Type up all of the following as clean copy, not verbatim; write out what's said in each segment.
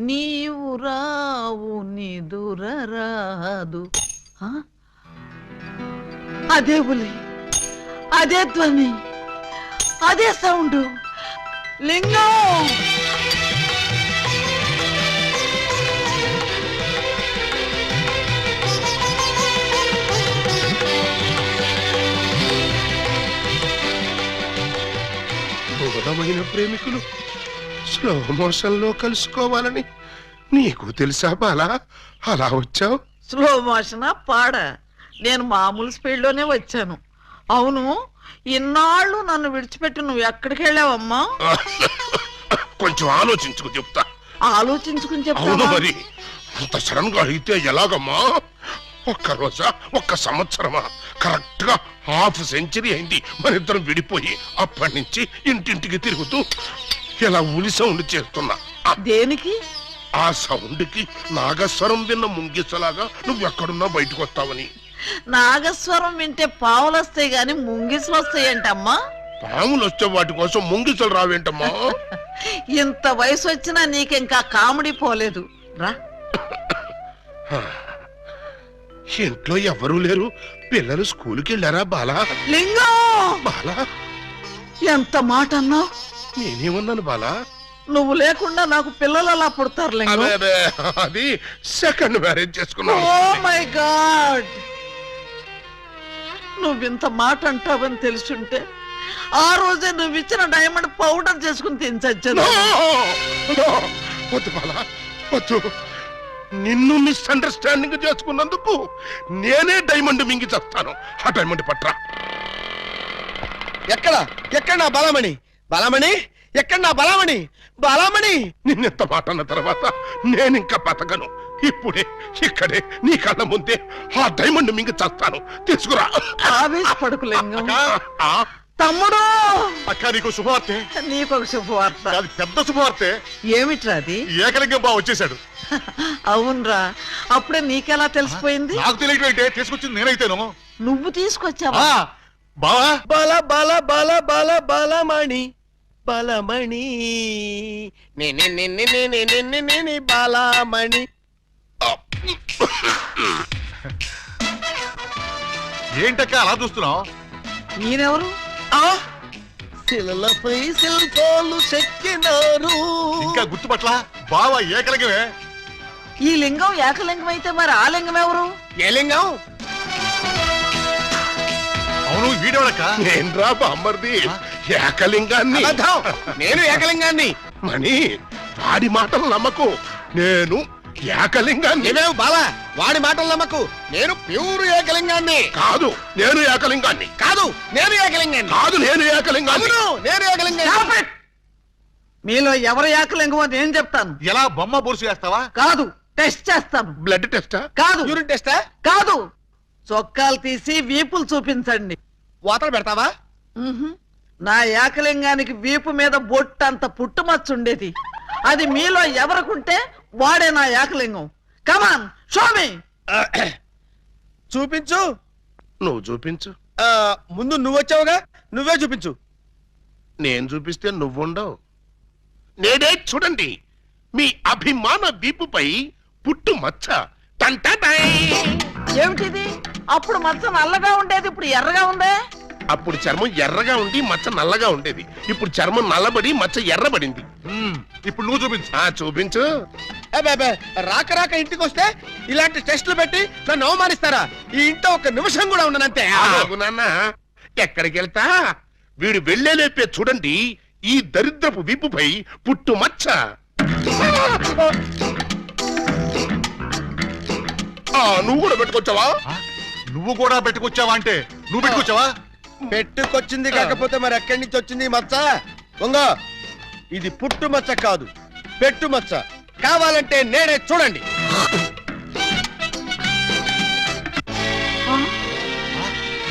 నీవు రావు నిదురరాదు. అదే బులి, అదే ధ్వని, అదే సౌండ్. లింగం దూరమైన ప్రేమికులు స్లో మోషన్ లో కలుసుకోవాలని నీకు తెలుసా బాలా? అలా వచ్చావు. స్లో మోషనా పాడా? నేను మామూలు స్పీడ్ లోనే వచ్చాను. అవును, ఇన్నాళ్ళు నన్ను విడిచిపెట్టి నువ్వు ఎక్కడికి వెళ్ళావమ్మా? కొంచెం ఆలోచించుకు చెప్తా. ఆలోచించుకుని చెప్తా. మరి అంత సడన్ గా అయితే ఎలాగమ్మా? ఒక్క రోజా, ఒక్క సంవత్సరమా? కరెక్ట్ గా హాఫ్ సెంచరీ అయింది మన ఇద్దరం విడిపోయి. అప్పటి నుంచి ఇంటింటికి తిరుగుతూ ఇలా ఉలి సౌండ్ చేస్తున్నా. దేనికి? ఆ సౌండ్ కి నాగస్వరం విన్న ముంగిసలాగా నువ్వెక్కడున్నా బయటకు వస్తావని. నాగస్వరం వింటే పావులు వస్తాయి గాని ముంగిసులు వస్తాయంటమ్మా. పాములు వచ్చే వాటి కోసం ముంగిసలు రావేంటమ్మా? ఇంత వయసు వచ్చినా నీకింకా కామెడీ పోలేదు రా. ఇంట్లో ఎవరూ లేరు, పిల్లలు స్కూల్కి వెళ్ళారా బాలా? లింగం! బాలా, ఎంత మాట అన్నావు? నేనేమన్నాను బాలా? నువ్వు లేకుండా నాకు పిల్లలు అలా పుడతారు లింగం. అది సెకండ్ మ్యారేజ్ చేసుకున్నావు. ఓ మై గాడ్, నువ్వింత మాట అంటావని తెలుసుంటే ఆ రోజే నువ్వు ఇచ్చిన డైమండ్ పౌడర్ చేసుకుని తినచచ్చాను. వద్దు బాలా, వద్దు. నిన్ను మిస్అండర్స్టాండింగ్ చేసుకున్నందుకు నేనే డైమండ్ మింగి చేస్తాను. ఆ డైమండ్ పట్రా. ఎక్కడ నా బలమణి? బలమణి ఎక్కడ? నా బలమణి, బలమణి. నిన్నెంత మాట అన్న తర్వాత నేనింకా బతకను. ఇప్పుడే ఇక్కడే నీ కళ్ళ ముందే ఆ డైమండ్ మింగి చేస్తాను. తీసుకురా. ఆవేశపడకు లింగం. తమ్ముడు, అక్క నీకు శుభవార్తె. నీకొక శుభవార్త. అది పెద్ద శుభవార్తె. ఏమిట్రా అది? ఏకలింగం బావ వచ్చేసాడు. అవునరా, అప్పుడే నీకెలా తెలిసిపోయింది? నాకు తెలియటంటే తీసుకొచ్చింది నేనైతేను. నువ్వు తీసుకొచ్చావా? బావా, బల బల బల బల బలమణి, బలమణి బలమణి. ఏంటక్క అలా చూస్తున్నావు? ఈయనెవరు? శిలలపై శిల్పాలు చెక్కినారు. ఇంకా గుర్తుపట్ల? బావా ఏకలింగమే. ఈ లింగం ఏకలింగం అయితే మరి ఆ లింగం ఎవరు? ఏ లింగం? అవును, వీడెవడక్క? నేన్రా బామ్మర్ది, ఏకలింగాన్ని. నేను ఏకలింగాన్ని. మణి, వాడి మాటలు నమ్మకు. నేను ఏకలింగాన్ని. ఏమేవు బాలా, వాడి మాటలు నమ్మకు. నేను ప్యూర్ ఏకలింగాన్ని. కాదు, నేను ఏకలింగాన్ని. కాదు, నేను ఏకలింగాన్ని. కాదు, నేను ఏకలింగాన్ని. అవును, నేను ఏకలింగాన్ని. మీలో ఎవరు ఏకలింగమో నేను చెప్తాను. ఎలా బొమ్మ బొరుసు వేస్తావా? కాదు, టెస్ట్ చేస్తాను. బ్లడ్ టెస్టా? కాదు. యూరిన్ టెస్టా? కాదు. చొక్కాలు తీసి వీపులు చూపించండి. వాతలు పెడతావా? నా ఏకలింగానికి వీపు మీద బొట్టంత పుట్టుమచ్చ ఉండేది. అది మీలో ఎవరికుంటే వాడే నా ఏకలింగం. కమాన్, షో మీ. చూపించు. నువ్వు చూపించు. ముందు నువ్వు వచ్చావుగా, నువ్వే చూపించు. నేను చూపిస్తే నువ్వుండవు. నేనే చూడండి, మీ అభిమాన వీపుపై పుట్టు మచ్చ. టంటటై. ఏమిటిది? అప్పుడు మచ్చ నల్లగా ఉండేది, ఇప్పుడు ఎర్రగా ఉందే. అప్పుడు చర్మం ఎర్రగా ఉండి మచ్చ నల్లగా ఉండేది. ఇప్పుడు చర్మం నల్లబడి మచ్చ ఎర్రబడింది. ఇప్పుడు నువ్వు చూపించు. చూపించు. రాక రాక ఇంటికి వస్తే ఇలాంటి టెస్టులు పెట్టి నన్ను అవమానిస్తారా? ఈ ఇంట్లో ఒక నిమిషం కూడా ఉండనంతే. నాన్న, ఎక్కడికి వెళ్తా? వీడు వెళ్ళేలేపే చూడండి ఈ దరిద్రపు వీపుపై పుట్టు మచ్చ. నువ్వు కూడా పెట్టుకొచ్చావా? నువ్వు కూడా పెట్టుకొచ్చావా అంటే నువ్వు పెట్టుకొచ్చావా? పెట్టుకొచ్చింది కాకపోతే మరి ఎక్కడి నుంచి వచ్చింది మచ్చ? వంగ, ఇది పుట్టు మచ్చ కాదు, పెట్టు మచ్చ. కావాలంటే నేనే చూడండి.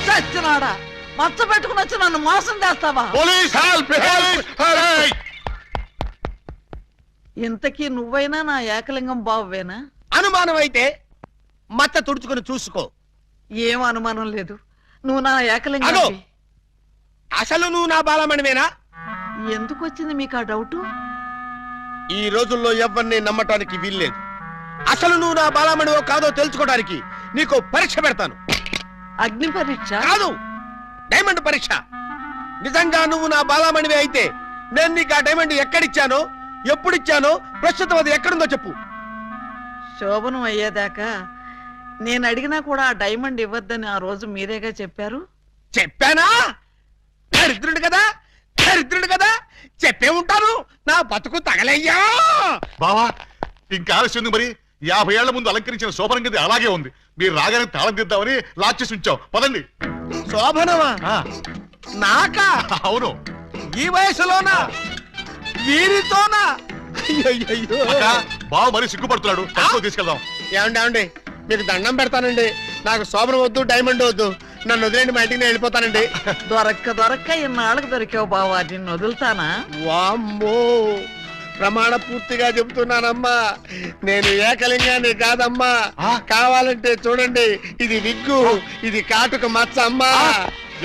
చచ్చినాడా, మచ్చ పెట్టుకుని వచ్చి నన్ను మోసం చేస్తావా? Police help! ఇంతకీ నువ్వైనా నా ఏకలింగం బావేనా? అనుమానం అయితే మచ్చ తుడుచుకుని చూసుకో. ఏం అనుమానం లేదు, నువ్వు నా ఏకలింగం. అసలు నువ్వు నా బాలమణివేనా? ఎందుకు వచ్చింది మీకు ఆ డౌట్? ఈ రోజుల్లో ఎవరిని నమ్మటానికి వీల్లేదు. అసలు నువ్వు నా బాలమణివో కాదో తెలుసుకోవడానికి నీకు పరీక్ష పెడతాను. అగ్ని పరీక్ష కాదు, డైమండ్ పరీక్ష. నిజంగా నువ్వు నా బాలమణివే అయితే నేను నీకు ఆ డైమండ్ ఎక్కడిచ్చానో, ఎప్పుడిచ్చానో, ప్రస్తుతం అది ఎక్కడుందో చెప్పు. శోభనం అయ్యేదాకా నేను అడిగినా కూడా ఆ డైమండ్ ఇవ్వద్దని ఆ రోజు మీరేగా చెప్పారు. చెప్పానా? దరిద్రుడు కదా, దరిద్రుడు కదా, చెప్పే ఉంటాను. నా బతుకు తగలయ్యా. బావా ఇంకా ఆలస్యం ఉంది మరి. 50 ఏళ్ల ముందు అలంకరించిన శోభనం గది అలాగే ఉంది. మీరు రాగానే తాళం తీద్దామని లాక్ చేసి ఉంచాం. పదండి. శోభనమా? ఆ, నాకా? అవును. ఈ వయసులోనా? వీరితోనా? అయ్యయ్యయ్యో. అక్క, బావ మరి సిగ్గుపడుతున్నాడు. తీసుకెళ్దాం. ఏమండి మీకు దండం పెడతానండి. నాకు శోభనం వద్దు, డైమండ్ వద్దు. నన్ను వదిలేండి, మా ఇంటికి నేను వెళ్ళిపోతానండి. దొరక్క ఇన్నాళ్ళకి దొరికావు బావా, నిన్ను వదులుతానా? వామ్మో, ప్రమాణ పూర్తిగా చెబుతున్నానమ్మా, నేను ఏకలింగాన్ని కాదమ్మా. కావాలంటే చూడండి, ఇది విగ్గు, ఇది కాటుక మచ్చ అమ్మా.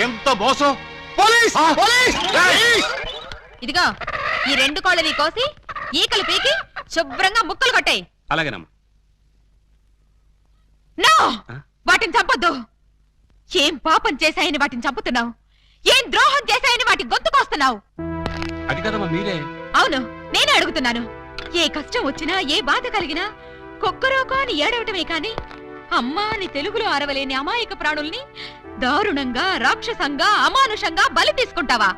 ఎంత మోసం! పోలీస్! పోలీస్! ఇదిగో ఈ 2 కోళ్ళని కోసి ఈకలు పీకి శుభ్రంగా ముక్కలు కొట్టాయి. అలాగేనమ్మా. నో, వాటిని చంపొద్దు. ఏం పాపం చేశాయని వాటిని చంపుతున్నావు? ఏం ద్రోహం చేశాయని వాటి గొంతుకొస్తున్నావు? అది కదమ్మా మీరే. అవును, నేనే అడుగుతున్నాను. ఏ కష్టం వచ్చినా, ఏ బాధ కలిగినా కుక్కరోకో అని ఏడవటమే కాని అమ్మా అని తెలుగులో అరవలేని అమాయక ప్రాణుల్ని దారుణంగా, రాక్షసంగా, అమానుషంగా బలి తీసుకుంటావా?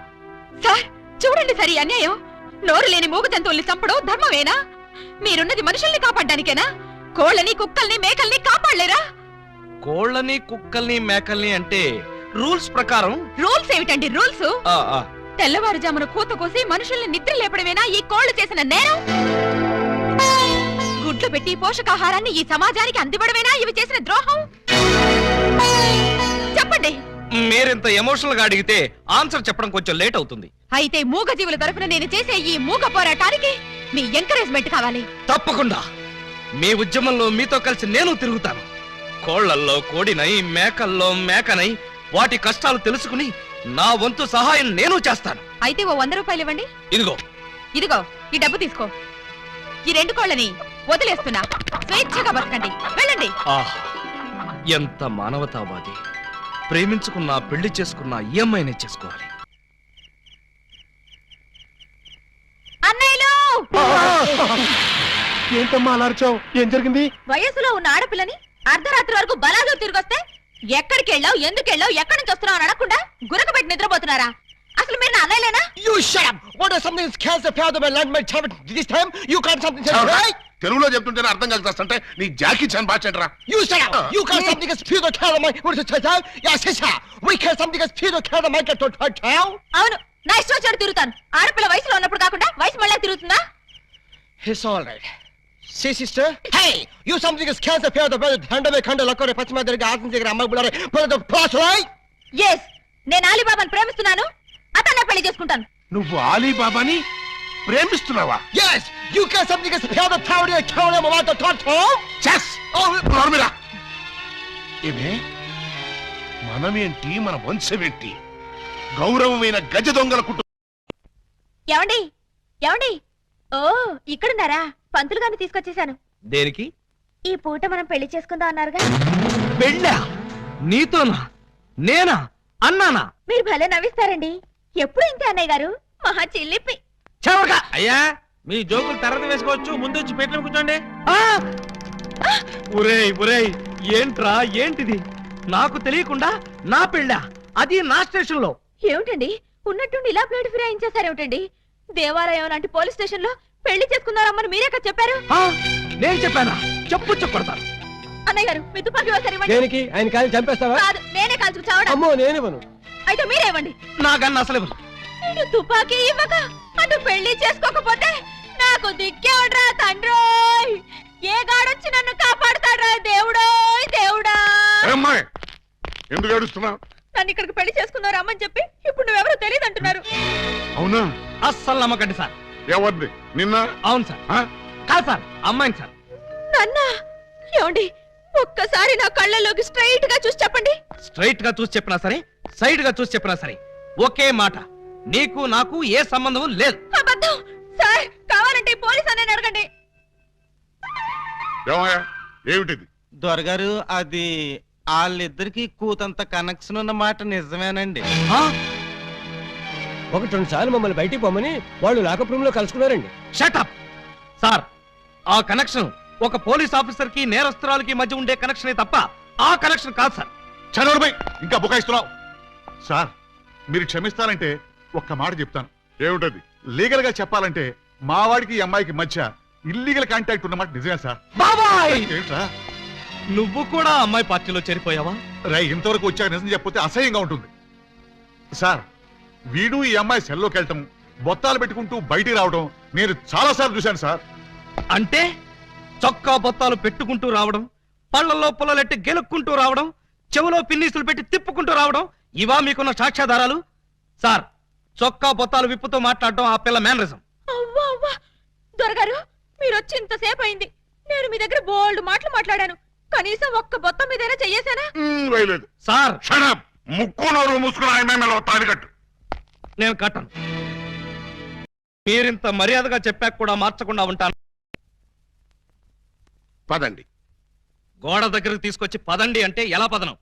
సార్ చూడండి, సరి అన్యాయం. నోరు లేని మూగ జంతువుల్ని చంపడం ధర్మమేనా? మీరున్నది మనుషుల్ని కాపాడ్డానికేనా? కోళ్ళని, కుక్కల్ని, మేకల్ని కాపాడలేరా? కోళ్ళని, కుక్కల్ని, మేకల్ని అంటే రూల్స్ ప్రకారం. రూల్స్ ఏమిటండి రూల్స్? ఆ, ఆ. తెల్లవారుజామున కూత కోసి మనుషుల్ని నిద్ర లేపడమేనా ఈ కోళ్లు చేసిన నేరం? గుడ్లు పెట్టి పోషకాహారాన్ని ఈ సమాజానికి అందివ్వడమేనా ఇవి చేసిన ద్రోహం? చెప్పండి. మీరింత ఎమోషనల్ గా అడిగితే ఆన్సర్ చెప్పడం కొంచెం లేట్ అవుతుంది. అయితే మూగ జీవుల తరపున నేను చేసే ఈ మూగ పోరాటానికి మీ ఎంకరేజ్మెంట్ కావాలి. తప్పకుండా మీ ఉద్యమంలో మీతో కలిసి నేను తిరుగుతాను. కోళ్లల్లో కోడినై, మేకల్లో మేకనై వాటి కష్టాలు తెలుసుకుని నా వంతు సహాయం నేను చేస్తాను. అయితే ఓ 100 రూపాయలు ఇవ్వండి. ఇదిగో. ఇదిగో ఈ డబ్బు తీసుకో. ఈ 2 కోళ్ళని వదిలేస్తున్నా. స్వేచ్ఛగా బతకండి, వెళ్ళండి. ఆహ్, ఎంత మానవతావాది. ప్రేమించుకున్నా, పెళ్లి చేసుకున్నా ఈ అమ్మాయినే చేసుకోవాలి. అన్నయ్యలు, ఏంటమ్మా అలా అరిచావ్? ఏం జరిగింది? వయసులో ఉన్న ఆడపిల్లని అర్ధరాత్రి వరకు బలాలు తిరిగొస్తే ఎక్కడికి వెళ్ళావు, ఎందుకు వెళ్ళావు, ఎక్కడి నుంచి వస్తున్నావు అని అడగకుండా గురకబెట్టి నిద్రపోతున్నారా? అసలు మీరు నా అన్నయ్యలేనా? You shut up! What is something that scares the fear of my land, my child? This time you can't something else, right? తెలుగులో చెప్తుంటేనే అర్థం కలిసి నీ జాకీ చాన్ బాచెట్రా. You shut up! You can't something that fear the fear of my what is it, child? Yeah, sister. We can't something that fear the fear of my child. అవును, నా ఇష్టం వచ్చాడు తిరుగుతాను. ఆడపిల్ల వయసులో ఉన్నప్పుడు కాకుండా వయసు మళ్ళీ తిరుగుతుందా? It's all right. See, sister? Hey! You something that scares the fear of the brother. Handle me, handle, look at the pachima, the gas and the grandma, but the plus, right? Yes, నేను అలీబాబాను ప్రేమిస్తున్నాను. అతన్నే పెళ్లి చేసుకుంటాను. నువ్వు ఆలీబాబాని ప్రేమిస్తున్నావా? Yes! You can't something that fear the power of the cow and about the thought, chess! నోర్మిరా. ఏమే, మనమేంటి, మన వంశమేంటి? గౌరవమైన గజ దొంగల కుటుంబం. ఏమండి, ఏమండి? ఓ, ఇక్కడున్నారా? పంతులు గారిని తీసుకొచ్చేసాను. దేనికి? ఈ పూట మనం పెళ్లి చేసుకుందాం అన్నారుగా. పెళ్ళా? నీతోనా? నేనా? అన్నానా? మీరు భలే నవ్విస్తారండి. ఎప్పుడు ఇంతే అన్నయ్య గారు, మహా చిల్లిపి. చవక అయ్యా, మీ జోకులు తర్వాత వేసుకోవచ్చు. ముందు వచ్చి పెట్టిన కూర్చోండి. ఒరేయ్ ఒరేయ్, ఏంట్రా ఏంటిది? నాకు తెలియకుండా నా పెళ్ళా, అది నా స్టేషన్ లో. ఏమిటండి ఉన్నట్టుండి ఇలా ప్లేట్ ఫిరాయించేశారేమిటండి? దేవాలయం లాంటి పోలీస్ స్టేషన్ లో పెళ్లి చేసుకున్నారమ్మని మీరే కదా చెప్పారు. నేను చెప్పానా? చెప్పు చెప్పడతాను. అన్నయ్య గారు, మీ తుపాకీ ఒకసారి ఇవ్వండి. దేనికి? ఆయన కాలి చంపేస్తావా? కాదు, నేనే కాల్చుకు చావడం. అమ్మో, నేనివ్వను. అయితే మీరే ఇవ్వండి. నాకన్నా అసలు ఇటు తుపాకీ ఇవ్వక అటు పెళ్లి చేసుకోకపోతే నాకు దిక్కేవడ్రా తండ్రోయ్. ఏ గాడొచ్చి నన్ను కాపాడుతాడ్రా దేవుడోయ్ దేవుడా. అమ్మాయి, ఎందుకు ఏడుస్తున్నావు? నన్ను ఇక్కడికి పెళ్లి చేసుకున్నారు అమ్మని చెప్పి ఇప్పుడు నువ్వెవరో తెలియదు అంటున్నారు. అవునా? అస్సలు నమ్మకండి సార్. ఎవరిది? నిన్న? అవును సార్. కాదు సార్, అమ్మాయిని సార్. నన్నా? ఏమండి, ఒక్కసారి నా కళ్ళలోకి స్ట్రైట్ గా చూసి చెప్పండి. స్ట్రైట్ గా చూసి చెప్పినా సరే, సైడ్ గా చూసి చెప్పినా సరే ఒకే మాట, నీకు నాకు ఏ సంబంధం లేదు. అబద్ధం సార్. కావాలంటే అడగండి పోలీస్ అని అడగండి. ఏమయ్యా ఏమిటిది? దొరగారు అది వాళ్ళిద్దరికి కూతంత కనెక్షన్ ఉన్న మాట నిజమేనండి. ఒకటి రెండు సార్లు మమ్మల్ని బయటికి పోమని వాళ్ళు లాకప్ రూమ్ లో కలుసుకున్నారండి. షటప్ సార్, ఆ కనెక్షన్ ఒక పోలీస్ ఆఫీసర్ కి నేరస్తురాలకి మధ్య ఉండే కనెక్షనే తప్ప ఆ కనెక్షన్ కాదు సార్. చదవడమై ఇంకా బుకాయిస్తున్నావు. సార్ మీరు క్షమిస్తానంటే ఒక్క మాట చెప్తాను. ఏమిటది? లీగల్ గా చెప్పాలంటే మా వాడికి ఈ అమ్మాయికి మధ్య ఇల్లీగల్ కాంటాక్ట్ ఉన్నమాట నిజమే సార్. బాబాయ్, ఏంట్రా నువ్వు కూడా అమ్మాయి పార్టీలో చేరిపోయావా? రై, ఇంతవరకు వచ్చాక నిజం చెప్పితే అసహ్యంగా ఉంటుంది సార్. వీడు ఈ అమ్మాయి సెల్లోకి వెళ్ళటం, బొత్తాలు పెట్టుకుంటూ బయటికి రావడం నేను చాలా సార్లు చూశాను సార్. అంటే చొక్కా బొత్తాలు పెట్టుకుంటూ రావడం, పళ్ళల్లో పుల్లలెట్టి గెలుక్కుంటూ రావడం, చెవులో పిన్నీసులు పెట్టి తిప్పుకుంటూ రావడం, ఇవా మీకున్న సాక్ష్యాధారాలు? సార్, చొక్కా బొత్తాలు విప్పుతూ మాట్లాడడం ఆ పిల్ల మేనరిజం. అవ్వా అవ్వా, దొరగారు మీరు వచ్చి ఇంతసేపు అయింది. నేను మీ దగ్గర బోల్డ్ మాటలు మాట్లాడాను. కనీసం ఒక్క బొత్తం మీదైనా చెయ్యేశానా? వేయలేదు. సార్, షడప్, ముక్కు నోరు మూసుకుని ఆయన తాలి కట్టు. నేను కట్టను. మీరింత మర్యాదగా చెప్పాక కూడా మార్చకుండా ఉంటాను. పదండి. గోడ దగ్గరకు తీసుకొచ్చి పదండి అంటే ఎలా పదనం?